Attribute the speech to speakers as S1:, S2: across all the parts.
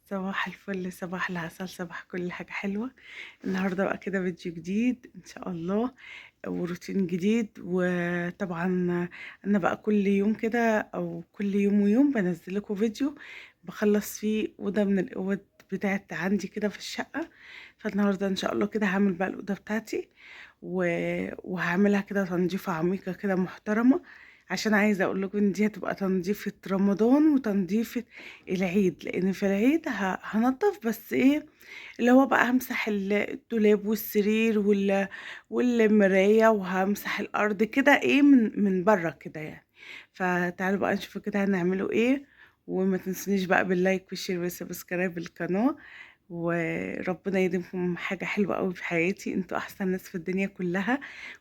S1: صباح الفل، صباح العسل، صباح كل حاجة حلوة. النهاردة بقى كده فيديو جديد إن شاء الله وروتين جديد. وطبعا أنا بقى كل يوم كده أو كل يوم ويوم بنزل لكم فيديو بخلص فيه أوضة من الأوض بتاعت عندي كده في الشقة. فالنهاردة إن شاء الله كده هعمل بقى الأوضة بتاعتي و... وهعملها كده تنظيفة عميقة كده محترمة، عشان عايزة اقول لكم ان دي هتبقى تنظيفة رمضان وتنظيفة العيد. لان في العيد هنضف بس ايه اللي هو بقى همسح الدولاب والسرير والمراية، وهمسح الارض كده ايه من بره كده يعني. فتعالوا بقى نشوفوا كده هنعمله ايه. وما تنسونيش بقى باللايك والشير والسبسكرايب القناة. وربنا يديمكم حاجة حلوة قوي في حياتي، انتوا احسن ناس في الدنيا كلها.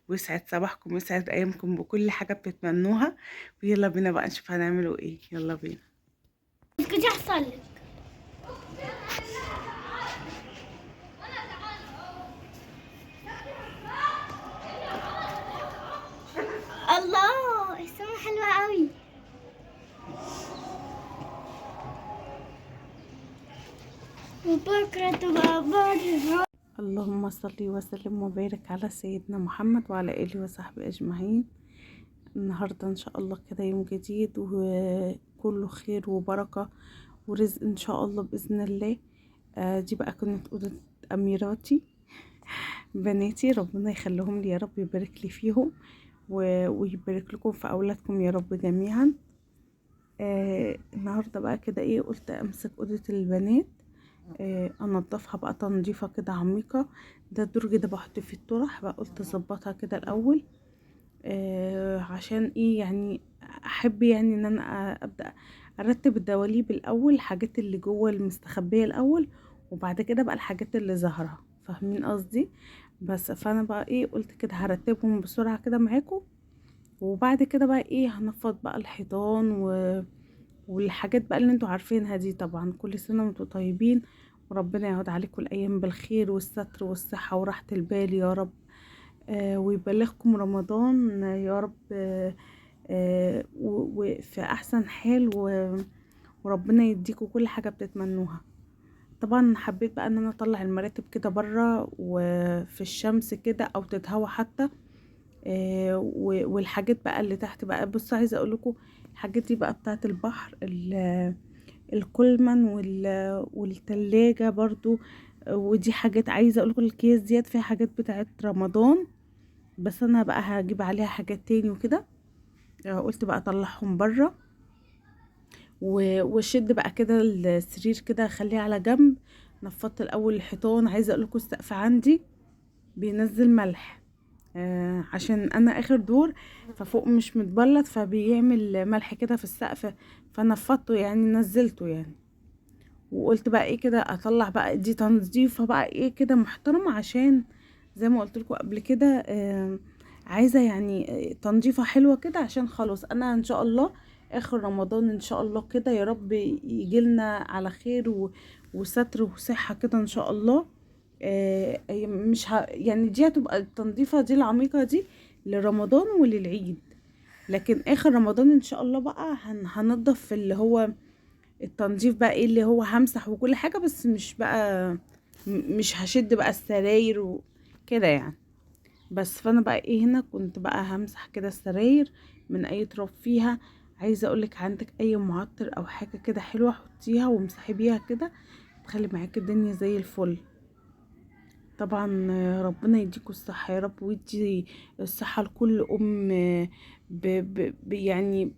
S1: ويسعد صباحكم ويسعد ايامكم بكل حاجة بتتمنوها. ويلا بينا بقى نشوف هنعمله ايه، يلا بينا.
S2: كنت احصل لك. الله، السما حلوة قوي. وبكرة تبقى بره.
S1: اللهم صل وسلم وبارك على سيدنا محمد وعلى آله وصحبه أجمعين. النهاردة إن شاء الله كده يوم جديد وكله خير وبركة ورزق إن شاء الله بإذن الله. دي بقى كانت أوضة أميراتي، بناتي، ربنا يخليهم لي يا رب، يبارك لي فيهم ويبارك لكم في أولادكم يا رب جميعا. النهاردة بقى كده ايه، قلت أمسك أوضة البنات، انضفها بقى تنظيفة كده عميقة. ده الدرج ده بحط فيه الطرح بقى، قلت اظبطها كده الاول. عشان ايه يعني، احب يعني ان انا ابدا ارتب الدواليب الاول، الحاجات اللي جوه المستخبيه الاول، وبعد كده بقى الحاجات اللي ظاهره، فاهمين قصدي؟ بس فانا بقى ايه، قلت كده هرتبهم بسرعه كده معاكم. وبعد كده بقى ايه، هنفض بقى الحيطان والحاجات بقى اللي انتوا عارفينها دي. طبعا كل سنة وانتوا طيبين، وربنا يعود عليكم الأيام بالخير والستر والصحة وراحة البال يا رب. ويبلغكم رمضان يا رب، وفي أحسن حال وربنا يديكم كل حاجة بتتمنوها. طبعا حبيت بقى ان انا اطلع المراتب كده بره وفي الشمس كده او تتهوى حتى. والحاجات بقى اللي تحت بقى، بصوا عايزه اقول لكم الحاجات دي بقى بتاعه البحر، الكولمن والتلاجة برضو. ودي حاجات عايزه اقول لكم، الكيس ديت فيها حاجات بتاعه رمضان، بس انا بقى هجيب عليها حاجات تاني وكده. قلت بقى اطلعهم بره واشد بقى كده السرير كده اخليه على جنب. نفضت الاول الحيطان، عايزه اقول لكم السقف عندي بينزل ملح، عشان انا اخر دور، ففوق مش متبلط فبيعمل ملح كده في السقف. فنفضته يعني، نزلته يعني. وقلت بقى ايه كده اطلع بقى دي تنظيفه بقى ايه كده محترمه، عشان زي ما قلت لكم قبل كده عايزه يعني تنظيفه حلوه كده، عشان خلاص انا ان شاء الله اخر رمضان ان شاء الله كده يا رب يجيلنا على خير وستر وصحه كده ان شاء الله. مش يعني دي هتبقى التنظيفه دي العميقه دي لرمضان وللعيد. لكن اخر رمضان ان شاء الله بقى هنضف اللي هو التنظيف بقى ايه، اللي هو همسح وكل حاجة، بس مش بقى مش هشد بقى السراير وكده يعني. بس فانا بقى ايه، هنا كنت بقى همسح كده السراير من اي تراب فيها. عايزه اقولك، عندك اي معطر او حاجه كده حلوه حطيها وامسحي بيها كده، تخلي معاكي الدنيا زي الفل. طبعا ربنا يديكوا الصحة يا رب، ويدي الصحة لكل أم. يعني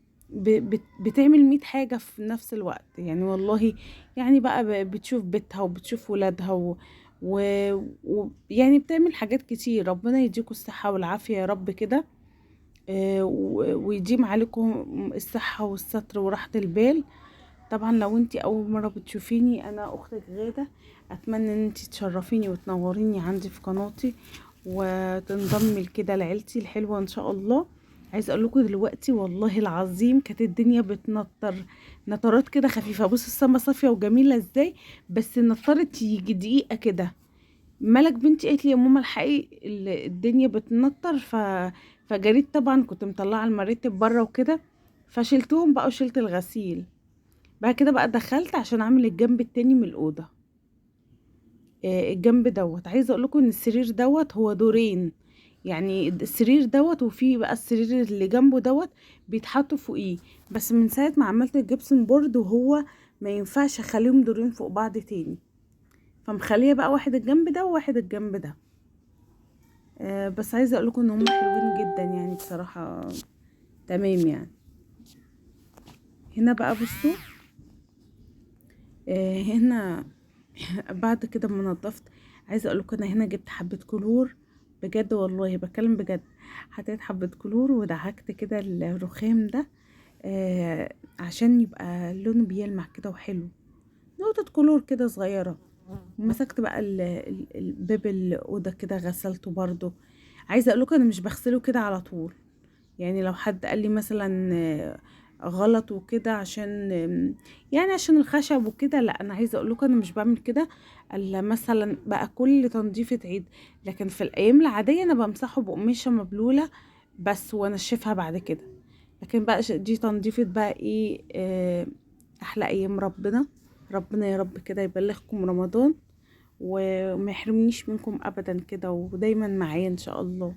S1: بتعمل 100 حاجة في نفس الوقت يعني، والله. يعني بقى بتشوف بيتها وبتشوف ولادها يعني بتعمل حاجات كتير. ربنا يديكوا الصحة والعافية يا رب كده. ويديم عليكم الصحة والستر وراحة البال. طبعا لو انتي اول مرة بتشوفيني، انا اختك غادة. اتمنى ان انتي تشرفيني وتنوريني عندي في قناتي، وتنضمي كده لعيلتي الحلوة ان شاء الله. عايزه اقول لكم دلوقتي والله العظيم كانت الدنيا بتنطر نطرات كده خفيفه. بص السما صافيه وجميله ازاي، بس نطرت يجي دقيقه كده. ملك بنتي قالت لي يا ماما الحقي الدنيا بتنطر، فجريت طبعا، كنت مطلعه المراتب بره وكده، فشلتهم بقى وشلت الغسيل. بعد كده بقى دخلت عشان اعمل الجنب التاني من الاوضه. الجنب دوت عايزه اقول لكم ان السرير دوت هو دورين، يعني السرير دوت وفي بقى السرير اللي جنبه دوت بيتحطوا فوقيه. بس من ساعه ما عملت الجبسن بورد وهو ما ينفعش اخليهم دورين فوق بعض تاني، فمخليه بقى واحد الجنب ده وواحد الجنب ده. بس عايزه اقول لكم ان هم حلوين جدا يعني بصراحه، تمام يعني. هنا بقى بصوا، هنا بعد كده ما نضفت، عايزه اقول لكم انا هنا جبت حبه كلور، بجد والله بكلم بجد. حطيت حبه كلور ودعكت كده الرخام ده عشان يبقى لونه بيلمع كده وحلو، نقطه كلور كده صغيره. ومسكت بقى الباب الاوضه كده غسلته برضو. عايزه اقول لكم انا مش بغسله كده على طول، يعني لو حد قال لي مثلا غلط وكده عشان يعني عشان الخشب وكده، لا انا عايزه اقول لكم انا مش بعمل كده الا مثلا بقى كل تنظيفه عيد. لكن في الايام العاديه انا بمسحه بقماشه مبلوله بس وانشفها بعد كده. لكن بقى دي تنظيفه بقى ايه، احلى ايام ربنا. ربنا يا رب كده يبلغكم رمضان وما يحرمنيش منكم ابدا كده، ودايما معايا ان شاء الله.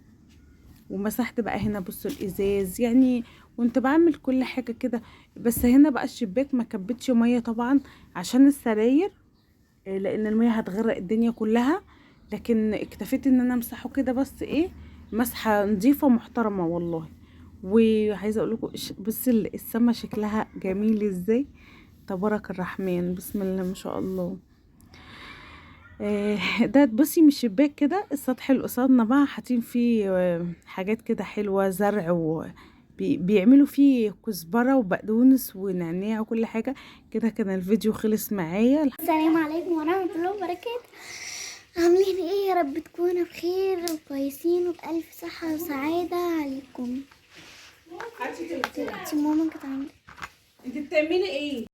S1: ومسحت بقى هنا بصوا الازاز يعني، وانت بعمل كل حاجه كده. بس هنا بقى الشباك ما كبتش ميه طبعا عشان السراير، لان الميه هتغرق الدنيا كلها. لكن اكتفيت ان انا امسحه كده بس ايه، مسحه نظيفه محترمه والله. وعايزه اقول لكم بص السما شكلها جميل ازاي، تبارك الرحمن، بسم الله ما شاء الله. ده تبصي من الشباك كده السطح اللي قصادنا بقى حاطين فيه حاجات كده حلوة، زرع بيعملوا فيه كزبرة وبقدونس ونعناع وكل حاجة كده. كان الفيديو خلص معايا.
S2: السلام عليكم ورحمة الله وبركاته. عاملين ايه؟ يا رب تكونوا بخير وكويسين وبألف صحة وسعادة عليكم. انتي ماما كانت عاملة
S1: انت بتعملي ايه؟